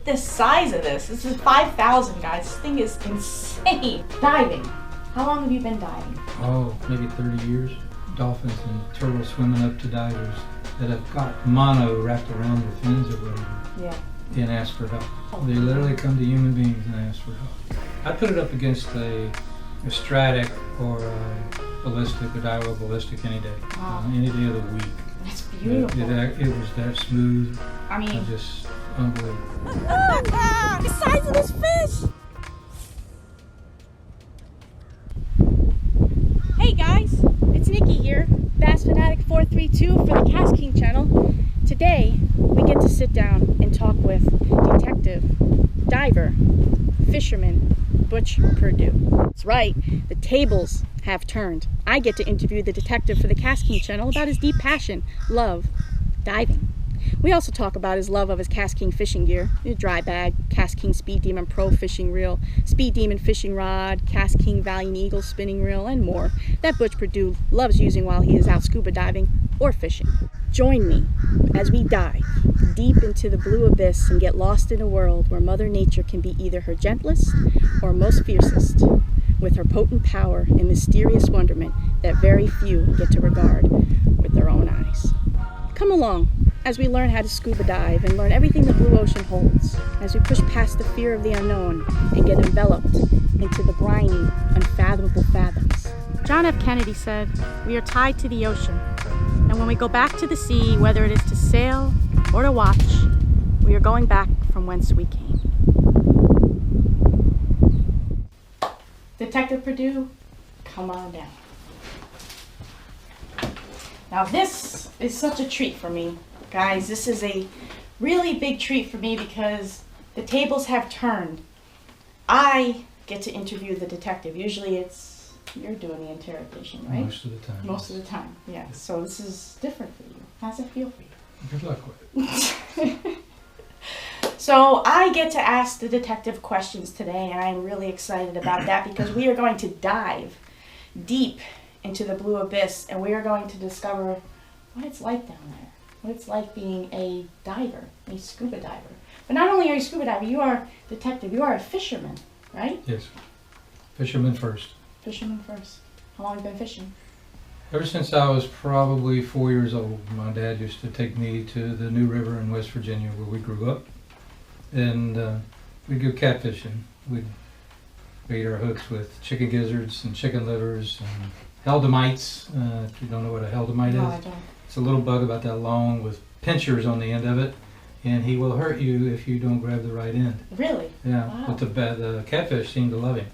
The size of this is 5,000, guys. This thing is insane. Diving. How long have you been diving? Oh, maybe 30 years. Dolphins and turtles swimming up to divers that have got mono wrapped around their fins or whatever. Yeah. And ask for help. They literally come to human beings and ask for help. I put it up against a Stradic or a Ballistic, a Daiwa Ballistic any day. Wow. Any day of the week. That's beautiful. It was that smooth. I mean, just unbelievable. The size of this fish! Hey guys, it's Nikki here, Bass Fanatic 432 for the KastKing Channel. Today, we get to sit down and talk with detective, diver, fisherman, Butch Perdue. That's right, the tables have turned. I get to interview the detective for the KastKing Channel about his deep passion, love, diving. We also talk about his love of his KastKing fishing gear, the dry bag, KastKing Speed Demon Pro fishing reel, Speed Demon fishing rod, KastKing Valiant Eagle spinning reel, and more that Butch Perdue loves using while he is out scuba diving or fishing. Join me as we dive deep into the blue abyss and get lost in a world where Mother Nature can be either her gentlest or most fiercest, with her potent power and mysterious wonderment that very few get to regard with their own eyes. Come along as we learn how to scuba dive and learn everything the blue ocean holds, as we push past the fear of the unknown and get enveloped into the briny, unfathomable fathoms. John F. Kennedy said, "We are tied to the ocean, and when we go back to the sea, whether it is to sail or to watch, we are going back from whence we came." Detective Perdue, come on down. Now this is such a treat for me. Guys, this is a really big treat for me because the tables have turned. I get to interview the detective. Usually you're doing the interrogation, right? Most of the time. Most of the time, yeah. So this is different for you. How's it feel for you? Good luck with it. So I get to ask the detective questions today, and I'm really excited about that because we are going to dive deep into the blue abyss, and we are going to discover what it's like down there. What it's like being a diver, a scuba diver. But not only are you a scuba diver, you are a detective, you are a fisherman, right? Yes. Fisherman first. Fisherman first. How long have you been fishing? Ever since I was probably 4 years old, my dad used to take me to the New River in West Virginia where we grew up. And we'd go catfishing. We'd bait our hooks with chicken gizzards and chicken livers and heldemites. If you don't know what a heldemite is. No, I don't. It's a little bug about that long with pinchers on the end of it, and he will hurt you if you don't grab the right end. Really? Yeah, Wow. but the catfish seem to love him.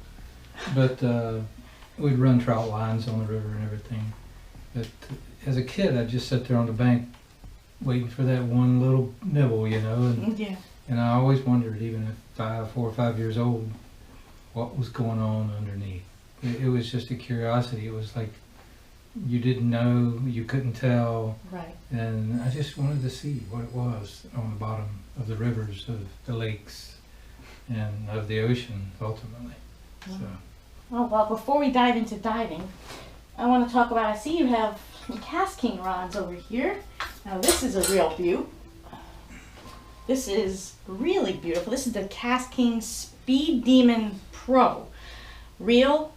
But we'd run trout lines on the river and everything. But as a kid, I'd just sit there on the bank waiting for that one little nibble, you know. And, yeah. And I always wondered, even at 4 or 5 years old, what was going on underneath. It was just a curiosity. It was like you didn't know, you couldn't tell. Right. And I just wanted to see what it was on the bottom of the rivers, of the lakes, and of the ocean, ultimately. Wow. So. Oh, well, before we dive into diving, I want to talk about, I see you have some KastKing rods over here. Now this is a real beaut. This is really beautiful. This is the KastKing Speed Demon Pro reel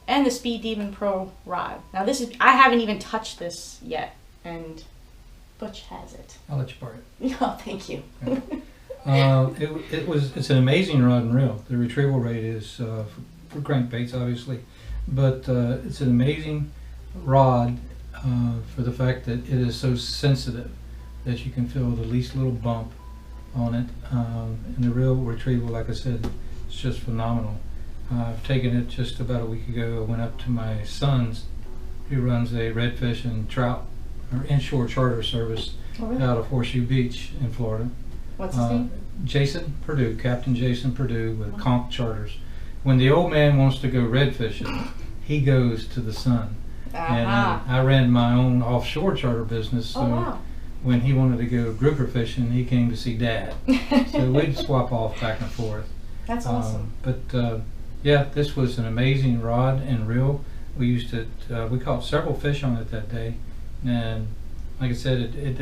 and the Speed Demon Pro rod. Now this is, I haven't even touched this yet, and Butch has it. I'll let you borrow it. Oh, thank you. It's an amazing rod and reel. The retrieval rate is for crankbaits, obviously, but it's an amazing rod for the fact that it is so sensitive that you can feel the least little bump on it. And the reel retrieval, like I said, it's just phenomenal. I've taken it just about a week ago. I went up to my son's, who runs a redfish and trout or inshore charter service out of Horseshoe Beach in Florida. What's his name? Jason Perdue, Captain Jason Perdue with Conch Charters. When the old man wants to go red fishing, he goes to the sun. And I ran my own offshore charter business, so when he wanted to go grouper fishing, he came to see Dad. So we'd swap off back and forth. That's awesome. But yeah, this was an amazing rod and reel. We used it, we caught several fish on it that day, and like I said, it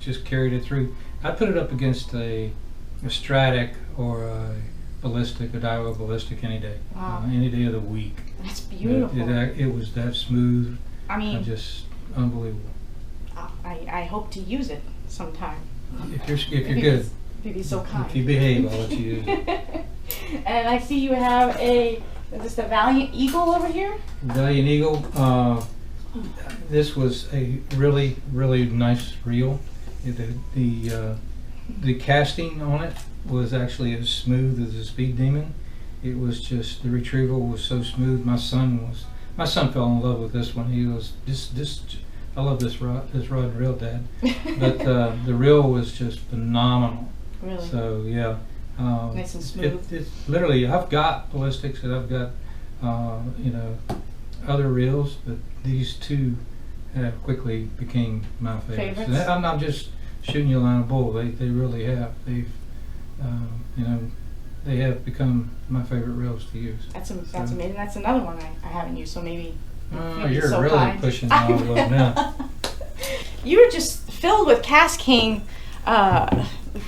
just carried it through. I'd put it up against a Stradic or a Ballistic, a Daiwa Ballistic any day. Wow. Any day of the week. That's beautiful. It was that smooth. I mean, just unbelievable. I hope to use it sometime. If you're good. If you're so kind. If you behave, I'll let you use it. And I see you have is this the Valiant Eagle over here? Valiant Eagle. This was a really, really nice reel. The casting on it was actually as smooth as a Speed Demon. It was just, the retrieval was so smooth. My son fell in love with this one. He was I love this rod and reel, Dad. But the reel was just phenomenal. Really? So yeah. Nice and smooth. It's literally, I've got Ballistics and I've got other reels, but these two have quickly became my favorites. And I'm not just shooting you a line of bull. They really have. They've they have become my favorite reels to use. That's amazing. That's another one I haven't used. So maybe. You're so really kind. Pushing the envelope now. You're just filled with KastKing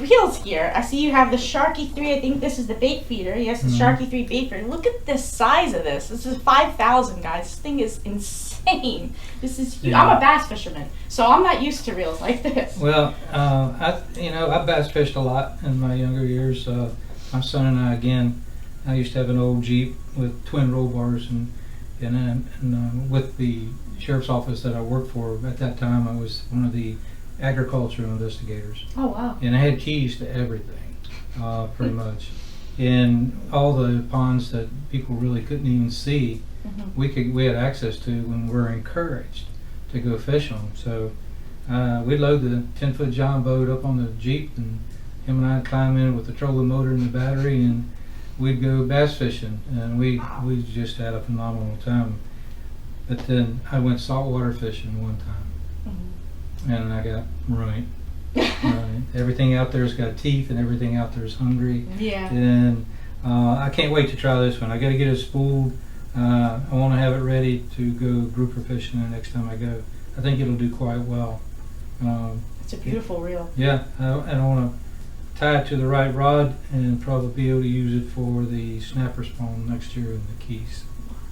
reels here. I see you have the Sharky 3. I think this is the bait feeder. Yes, the Sharky 3 bait feeder. Look at the size of this. This is 5,000, guys. This thing is insane. This is huge. Yeah. I'm a bass fisherman, so I'm not used to reels like this. Well, I bass fished a lot in my younger years. My son and I used to have an old Jeep with twin roll bars, and with the sheriff's office that I worked for at that time, I was one of the agricultural investigators. Oh wow! And I had keys to everything, pretty much. And all the ponds that people really couldn't even see, we had access to when we were encouraged to go fish on. So we'd load the 10-foot John boat up on the Jeep, and him and I'd climb in with the trolling motor and the battery, and we'd go bass fishing, and we just had a phenomenal time. But then I went saltwater fishing one time, and I got ruined. Everything out there's got teeth, and everything out there's hungry. Yeah. And I can't wait to try this one. I got to get it spooled. I want to have it ready to go grouper fishing the next time I go. I think it'll do quite well. It's a beautiful reel. Yeah, and I want to tie it to the right rod and probably be able to use it for the snapper spawn next year in the Keys.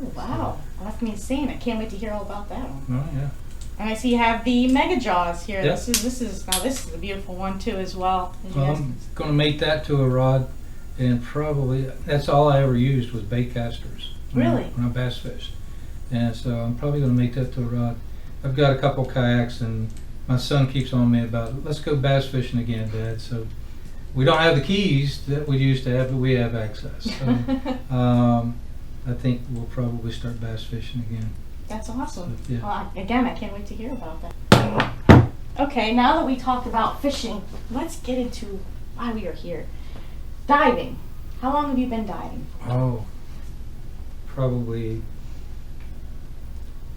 Oh, wow. Well, that's insane. I can't wait to hear all about that one. Oh, yeah. And I see you have the Mega Jaws here. Yep. This is a beautiful one too as well. I'm going to mate that to a rod, and probably that's all I ever used was bait casters. Really? When I bass fished. And so I'm probably going to make that to a rod. I've got a couple kayaks, and my son keeps on me about, let's go bass fishing again, Dad. So we don't have the keys that we used to have, but we have access. So I think we'll probably start bass fishing again. That's awesome. So, yeah. Well, again, I can't wait to hear about that. Okay, now that we talked about fishing, let's get into why we are here. Diving. How long have you been diving? Oh, probably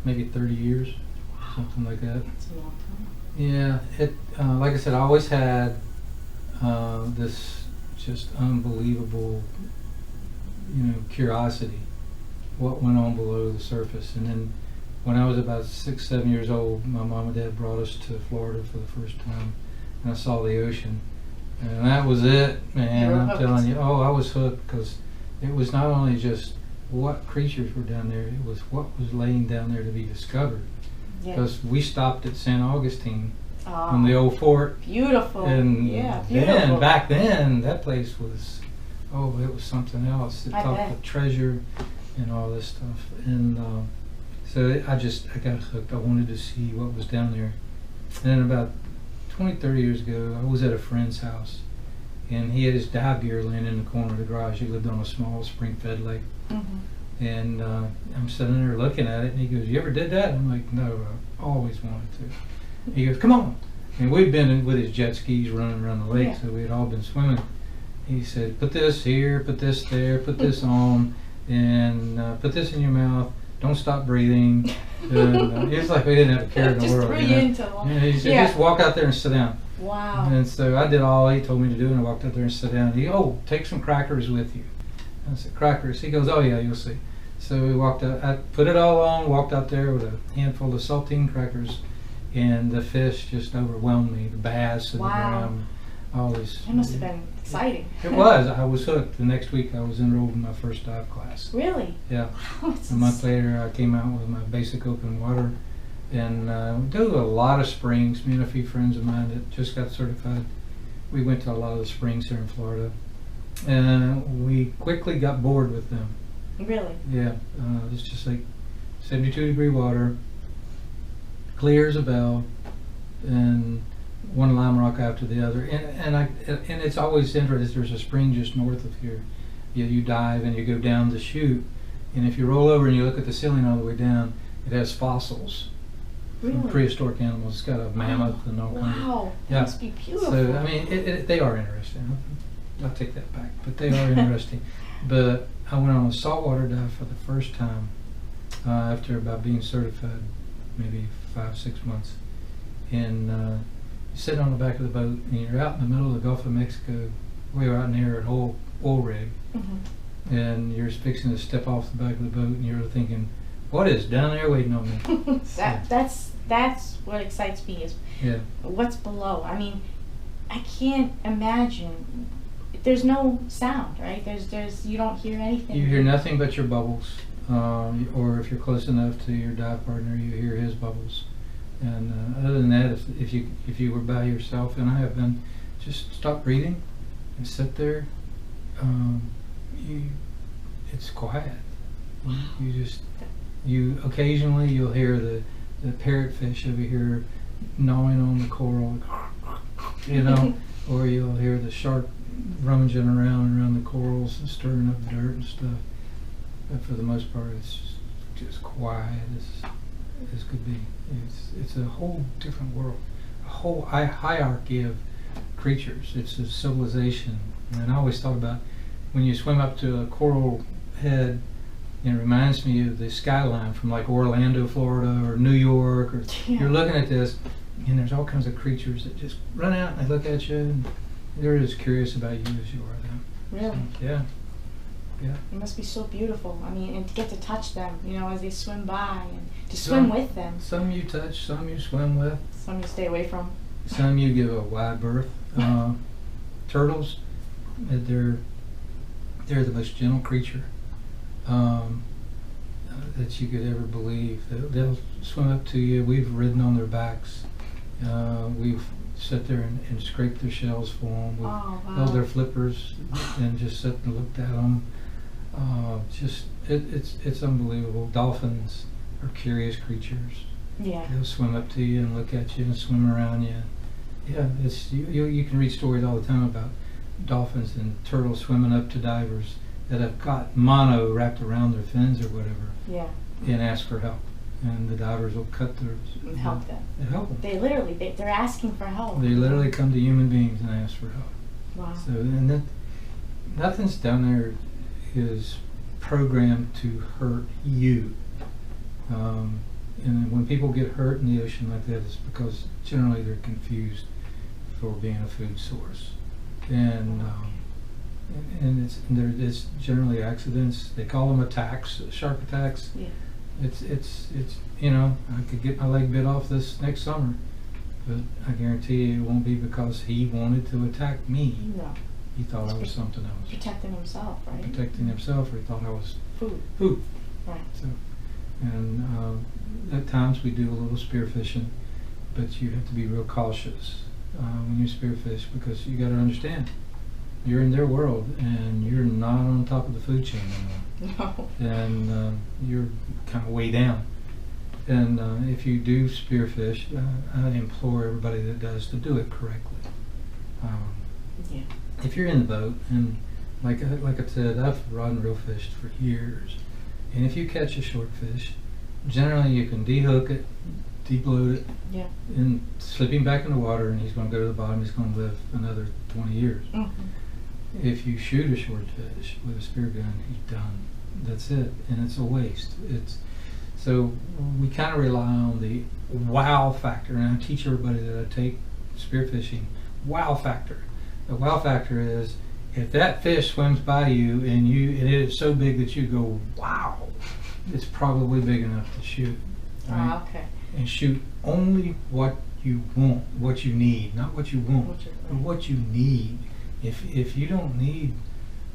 maybe 30 years, something like that. That's a long time. Yeah, like I said, I always had this just unbelievable, curiosity, what went on below the surface. And then when I was about 6, 7 years old, my mom and dad brought us to Florida for the first time, and I saw the ocean, and that was it, man. I'm telling you, I was hooked, because it was not only just what creatures were down there, it was what was laying down there to be discovered. Because we stopped at St. Augustine on the old fort. Beautiful. And beautiful. then, back then, that place was, it was something else. It talked with treasure and all this stuff. And so I got hooked. I wanted to see what was down there. And then about 20, 30 years ago, I was at a friend's house, and he had his dive gear laying in the corner of the garage. He lived on a small spring-fed lake. And I'm sitting there looking at it, and he goes, "You ever did that?" I'm like, "No, I always wanted to." He goes, "Come on." And we'd been with his jet skis running around the lake, so we had all been swimming. He said, "Put this here, put this there, put this on, and put this in your mouth. Don't stop breathing." And it's like we didn't have a care in the world. And he said, "Just walk out there and sit down." Wow. And so I did all he told me to do, and I walked out there and sat down. He, take some crackers with you. I said, "Crackers?" He goes, "Oh yeah, you'll see." So we walked out, I put it all on, walked out there with a handful of saltine crackers, and the fish just overwhelmed me. The bass and the Always. That must have been exciting. It was. I was hooked. The next week I was enrolled in my first dive class. Really? Yeah. A month later I came out with my basic open water, and do a lot of springs. Me and a few friends of mine that just got certified. We went to a lot of the springs here in Florida, and we quickly got bored with them. Really? Yeah. It's just like 72-degree water, clear as a bell, and one lime rock after the other, and it's always interesting. There's a spring just north of here. You dive and you go down the chute, and if you roll over and you look at the ceiling all the way down, it has fossils from prehistoric animals. It's got a mammoth and all kinds of. Wow, that must be beautiful. So I mean, they are interesting. I'll take that back, but they are interesting. But I went on a saltwater dive for the first time after about being certified, maybe 5-6 months, and you sit on the back of the boat and you're out in the middle of the Gulf of Mexico. We were out near an oil rig, and you're fixing to step off the back of the boat, and you're thinking, "What is down there waiting on me?" That's what excites me, is what's below. I mean, I can't imagine. There's no sound, right? There's you don't hear anything. You hear nothing but your bubbles, or if you're close enough to your dive partner, you hear his bubbles. And other than that, if you were by yourself, and I have been, just stop breathing and sit there. It's quiet. You occasionally you'll hear the parrotfish over here gnawing on the coral, you know, or you'll hear the shark rummaging around the corals and stirring up dirt and stuff. But for the most part, it's just quiet as could be. It's a whole different world, a whole hierarchy of creatures. It's a civilization. And I always thought about when you swim up to a coral head, it reminds me of the skyline from like Orlando, Florida, or New York, or you're looking at this, and there's all kinds of creatures that just run out and they look at you, and they're as curious about you as you are them. Really? So, yeah. It must be so beautiful. I mean, and to get to touch them, you know, as they swim by, and to swim with them. Some you touch, some you swim with. Some you stay away from. Some you give a wide berth. Turtles, they're the most gentle creature that you could ever believe. They'll swim up to you. We've ridden on their backs. We've sat there and scraped their shells for them. We've held their flippers and just sat and looked at them. It's unbelievable. Dolphins are curious creatures. Yeah. They'll swim up to you and look at you and swim around you. Yeah, you can read stories all the time about dolphins and turtles swimming up to divers that have got mono wrapped around their fins or whatever. Yeah. And ask for help, and the divers will cut their and help them. And help them. They literally they're asking for help. They literally come to human beings and ask for help. Wow. So and nothing's down there is programmed to hurt you. And when people get hurt in the ocean like that, it's because generally they're confused for being a food source, and it's generally accidents. They call them attacks, shark attacks. Yeah. It's you know, I could get my leg bit off this next summer, but I guarantee you it won't be because he wanted to attack me. No. He thought I was something else. Protecting himself, right? Protecting himself, or he thought I was food. Right. So, and at times we do a little spearfishing, but you have to be real cautious when you spearfish, because you got to understand you're in their world and you're not on top of the food chain anymore. No. And you're kind of way down. And if you do spearfish, I implore everybody that does to do it correctly. Yeah. If you're in the boat, and like I said, I've rod and reel fished for years, and if you catch a short fish, generally you can dehook it, debloat it, and slip him back in the water, and he's going to go to the bottom. He's going to live another 20 years. If you shoot a short fish with a spear gun, he's done. That's it, and it's a waste. So we kind of rely on the wow factor, and I teach everybody that I take spearfishing, wow factor. The wow factor is if that fish swims by you and it is so big that you go, wow, it's probably big enough to shoot. Right? Okay. And shoot only what you want, what you need, not what you want, What you but what you need. If you don't need,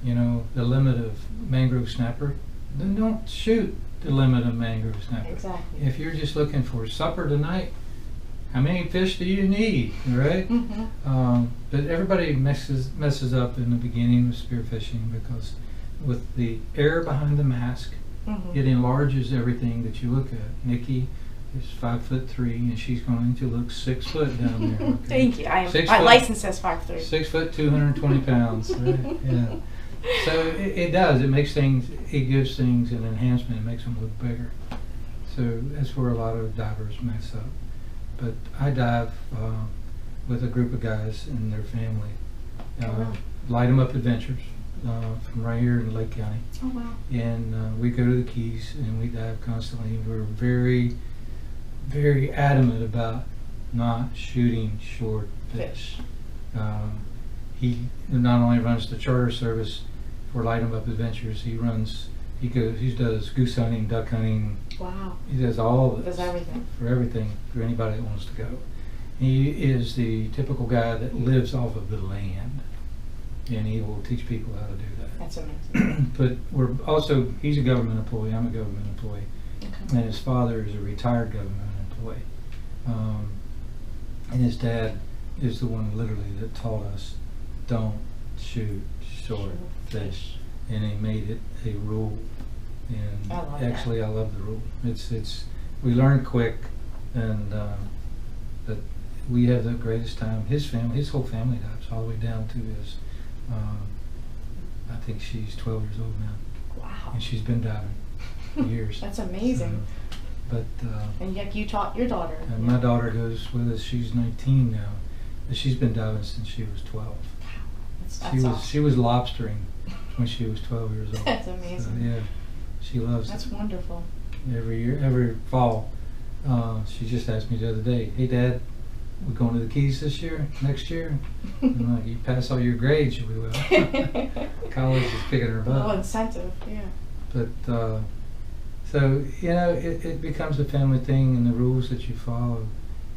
you know, the limit of mangrove snapper, then don't shoot the limit of mangrove snapper. Exactly. If you're just looking for supper tonight, how many fish do you need, right? But everybody messes up in the beginning with spearfishing because with the air behind the mask, it enlarges everything that you look at. Nikki is 5'3" and she's going to look 6 foot down there. Okay? Thank you. My license says 5'3". 6 foot, 220 pounds. Right? Yeah. So it does. It makes things. It gives things an enhancement. It makes them look bigger. So that's where a lot of divers mess up. But I dive with a group of guys and their family. Light 'em Up Adventures from right here in Lake County. Oh wow! And we go to the Keys and we dive constantly. We're very, very adamant about not shooting short fish. He not only runs the charter service for Light 'em Up Adventures, he does goose hunting, duck hunting. Wow. He does all of this. Does everything. For anybody that wants to go. He is the typical guy that lives off of the land, and he will teach people how to do that. That's amazing. But he's a government employee, I'm a government employee, Okay. and his father is a retired government employee. And his dad is the one literally that taught us, don't shoot short fish. And he made it a rule. And I love actually that. I love the rule. We learn quick, and that we have the greatest time. His whole family dives all the way down to his, I think she's 12 years old now. Wow. And she's been diving for years. That's amazing. And yet you taught your daughter. And my daughter goes with us. She's 19 now. But she's been diving since she was 12. Wow. That's awesome. She was lobstering when she was 12 years old. That's amazing. So, yeah, she loves That's it. wonderful. Every fall, she just asked me the other day, "Hey Dad, we going to the Keys this year, next year?" I'm like, "You pass all your grades, we will." College is kicking her butt. Oh, incentive, yeah. But so you know, it becomes a family thing, and the rules that you follow.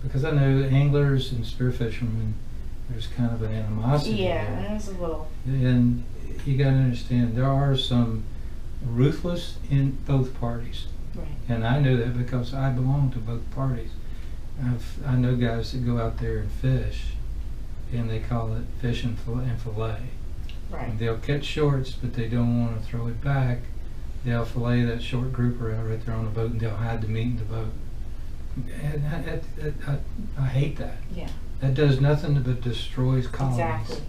Because I know anglers and spearfishermen, there's kind of an animosity. Yeah, there. there's a little. And you got to understand, there are some ruthless in both parties. Right. And I know that because I belong to both parties. I know guys that go out there and fish, and they call it fish and fillet. Right. And they'll catch shorts, but they don't want to throw it back. They'll fillet that short grouper out right there on the boat, and they'll hide the meat in the boat. And I hate that. Yeah. That does nothing but destroys colonies. Exactly.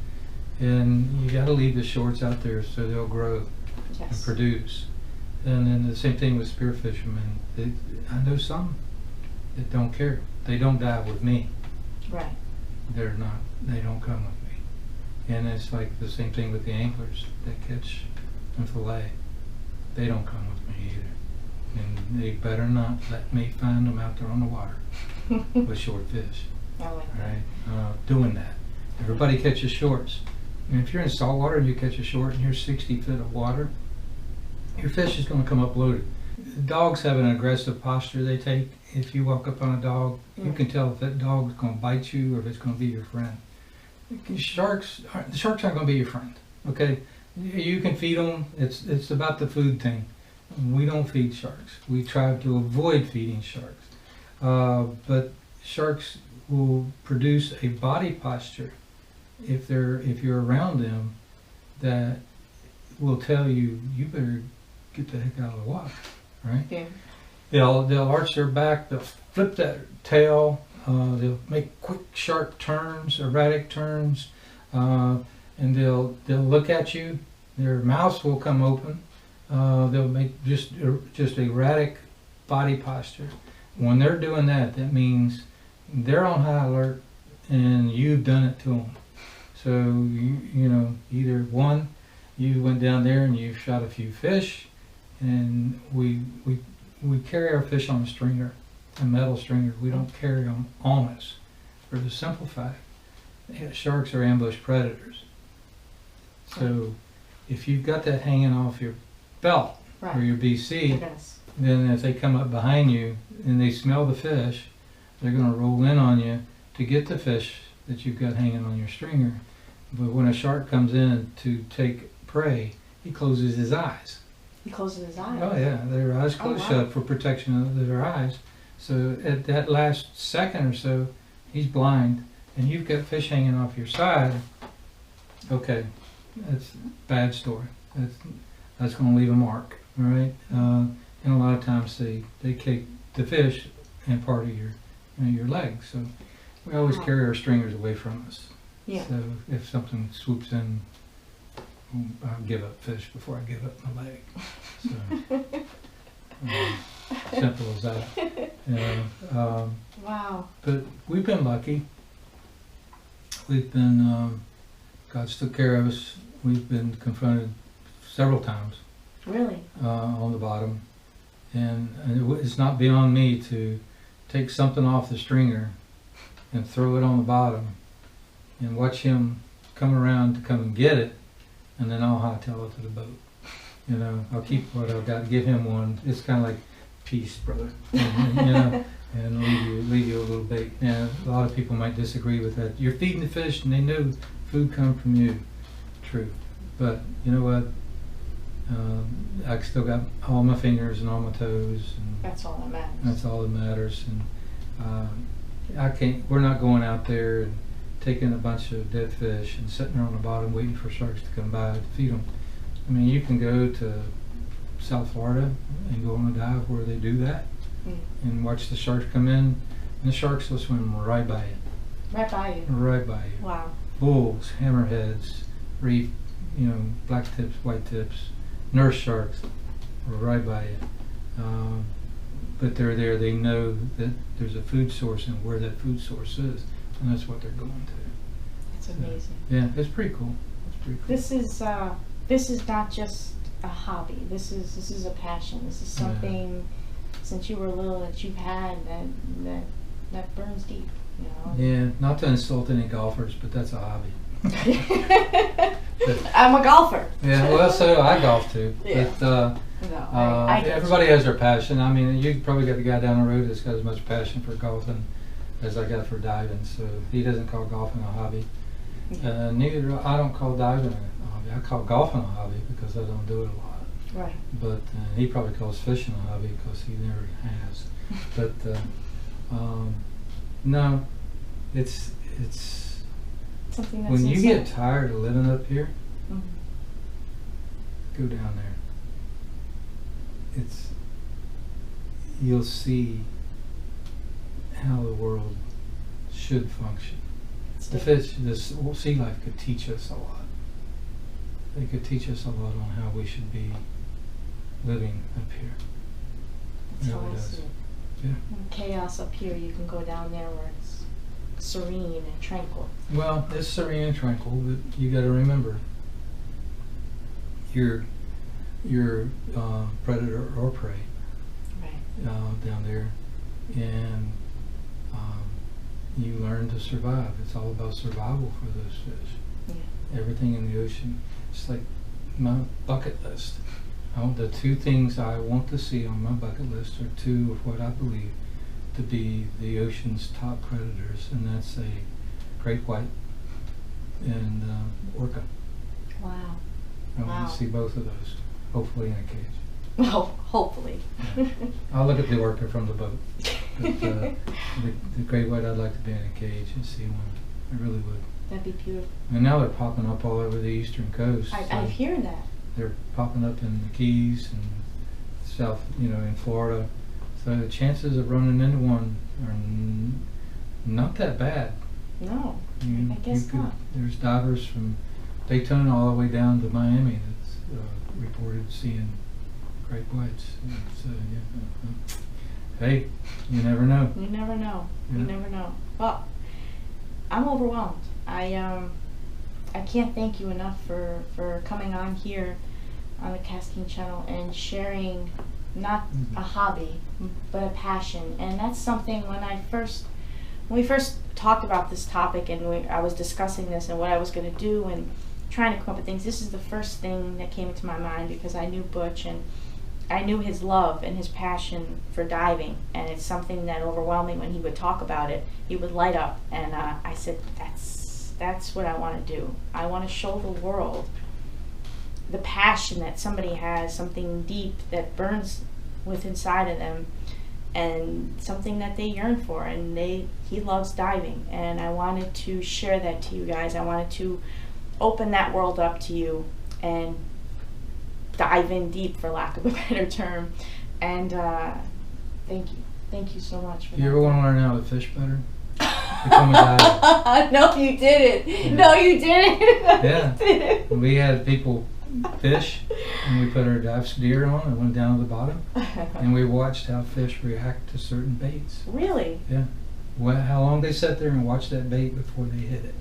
And you got to leave the shorts out there so they'll grow and Yes. produce. And then the same thing with spearfishermen. I know some that don't care. They don't dive with me. Right. They don't come with me. And it's like the same thing with the anglers that catch and fillet. They don't come with me either. And they better not let me find them out there on the water with short fish. I like that. Right? Doing that. Everybody catches shorts. And if you're in saltwater and you catch a short and you're 60 feet of water, your fish is going to come up loaded. Dogs have an aggressive posture they take. If you walk up on a dog, you can tell if that dog is going to bite you or if it's going to be your friend. The sharks aren't going to be your friend. Okay, you can feed them. It's about the food thing. We don't feed sharks. We try to avoid feeding sharks. But sharks will produce a body posture if you're around them that will tell you better get the heck out of the water, right? Yeah. They'll arch their back, they'll flip that tail, they'll make quick sharp turns, erratic turns, and they'll look at you. Their mouths will come open. They'll make just erratic body posture. When they're doing that, that means they're on high alert and you've done it to them. So you know, either one, you went down there and you shot a few fish, and we carry our fish on a stringer, a metal stringer. We don't carry them on us for the simple fact sharks are ambush predators. So if you've got that hanging off your belt or your BC, then if they come up behind you and they smell the fish, they're going to roll in on you to get the fish that you've got hanging on your stringer. But when a shark comes in to take prey, he closes his eyes. He closes his eyes? Oh yeah, their eyes close shut for protection of their eyes. So at that last second or so, he's blind, and you've got fish hanging off your side. Okay, that's a bad story. That's going to leave a mark, all right? And a lot of times they kick the fish and part of your leg. So we always carry our stringers away from us. Yeah. So if something swoops in, I'll give up fish before I give up my leg. So simple as that. Wow. But we've been lucky. We've been, God's took care of us. We've been confronted several times. Really? On the bottom. And it's not beyond me to take something off the stringer and throw it on the bottom and watch him come around to come and get it, and then I'll hightail it to the boat. You know, I'll keep what I've got, give him one. It's kind of like, peace, brother. And, you know, and leave you a little bait. Yeah, a lot of people might disagree with that. You're feeding the fish and they know food comes from you. True. But you know what? I still got all my fingers and all my toes. And that's all that matters. That's all that matters. And we're not going out there and taking a bunch of dead fish and sitting there on the bottom waiting for sharks to come by to feed them. I mean, you can go to South Florida and go on a dive where they do that and watch the sharks come in, and the sharks will swim right by you. Right by you? Right by you. Wow. Bulls, hammerheads, reef, you know, black tips, white tips, nurse sharks are right by you. But they're there, they know that there's a food source and where that food source is, and that's what they're going to. It's amazing. Yeah, it's pretty cool. It's pretty cool. This is not just a hobby. This is a passion. This is something since you were little that you've had that burns deep. You know? Yeah, not to insult any golfers, but that's a hobby. I'm a golfer. Yeah, well, so I golf too. Yeah. But everybody has their passion. I mean, you probably got the guy down the road that's got as much passion for golfing as I got for diving. So he doesn't call golfing a hobby. Neither I don't call diving a hobby. I call golfing a hobby because I don't do it a lot. Right. But he probably calls fishing a hobby because he never has. But no, it's something that's when you inside. get tired of living up here, go down there. You'll see how the world should function. The fish, this sea life could teach us a lot. They could teach us a lot on how we should be living up here. That's how I see it. Yeah. In chaos up here, you can go down there where it's serene and tranquil. Well, it's serene and tranquil, but you got to remember, you're predator or prey, right? Down there, and you learn to survive. It's all about survival for those fish. Yeah. Everything in the ocean. It's like my bucket list. The two things I want to see on my bucket list are two of what I believe to be the ocean's top predators, and that's a great white and orca. Wow. I want to see both of those, hopefully in a cage. Well, hopefully. Yeah. I'll look at the orca from the boat. But the great white, I'd like to be in a cage and see one. I really would. That'd be beautiful. And now they're popping up all over the eastern coast. I hear that. They're popping up in the Keys and south, in Florida. So the chances of running into one are not that bad. No, I guess not. There's divers from Daytona all the way down to Miami that's reported seeing great whites. So, hey, you never know. You never know. Yeah. You never know. Well, I'm overwhelmed. I can't thank you enough for coming on here on the KastKing Channel and sharing not a hobby but a passion. And that's something when we first talked about this topic and I was discussing this and what I was going to do and trying to come up with things, this is the first thing that came into my mind because I knew Butch and I knew his love and his passion for diving, and it's something that overwhelmed me when he would talk about it. He would light up, and I said, that's what I want to do. I want to show the world the passion that somebody has, something deep that burns within inside of them, and something that they yearn for. And he loves diving, and I wanted to share that to you guys. I wanted to open that world up to you and dive in deep, for lack of a better term. And thank you so much for You that. ever want to learn how to fish better? Become a diver. No, you didn't. Yeah. No, you didn't. Yeah. You didn't. We had people fish, and we put our dive steer on and went down to the bottom, and we watched how fish react to certain baits. Really? Yeah. How long they sat there and watched that bait before they hit it.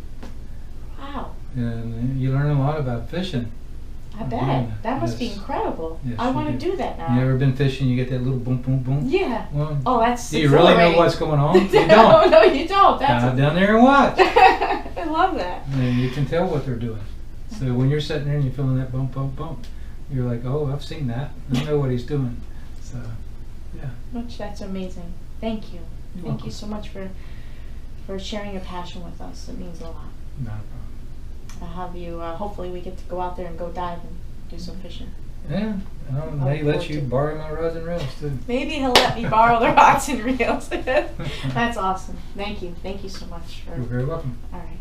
Wow. And you learn a lot about fishing. I bet. That must be Yes. incredible. Yes, I you want to do. do that You now. ever been fishing? You get that little boom, boom, boom. Yeah. Well, Oh, that's do you really know exhilarating. what's going on? You don't. No, no, you don't. That's Dive down there and watch. I love that. And you can tell what they're doing. So when you're sitting there and you're feeling that bump, bump, bump, you're like, oh, I've seen that. I know what he's doing. So, yeah. That's amazing. Thank you. You're Thank welcome. you so much for sharing your passion with us. It means a lot. Not a problem. I'll have you, hopefully we get to go out there and go dive and do some fishing. Yeah. They let you borrow my rods and reels too. Maybe he'll let me borrow the rods and reels. That's awesome. Thank you. Thank you so much. You're very welcome. All right.